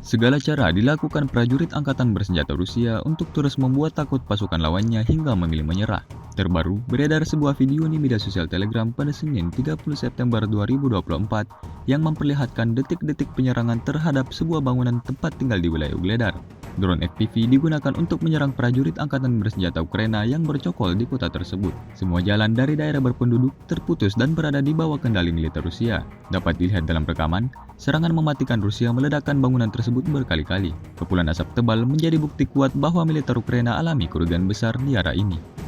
Segala cara dilakukan prajurit angkatan bersenjata Rusia untuk terus membuat takut pasukan lawannya hingga memilih menyerah. Terbaru, beredar sebuah video di media sosial Telegram pada Senin 30 September 2024 yang memperlihatkan detik-detik penyerangan terhadap sebuah bangunan tempat tinggal di wilayah Ugledar. Drone FPV digunakan untuk menyerang prajurit angkatan bersenjata Ukraina yang bercokol di kota tersebut. Semua jalan dari daerah berpenduduk terputus dan berada di bawah kendali militer Rusia. Dapat dilihat dalam rekaman, serangan mematikan Rusia meledakkan bangunan tersebut berkali-kali. Kepulan asap tebal menjadi bukti kuat bahwa militer Ukraina alami kerugian besar di arah ini.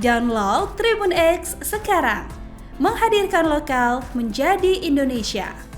Download Tribun X sekarang, menghadirkan lokal menjadi Indonesia.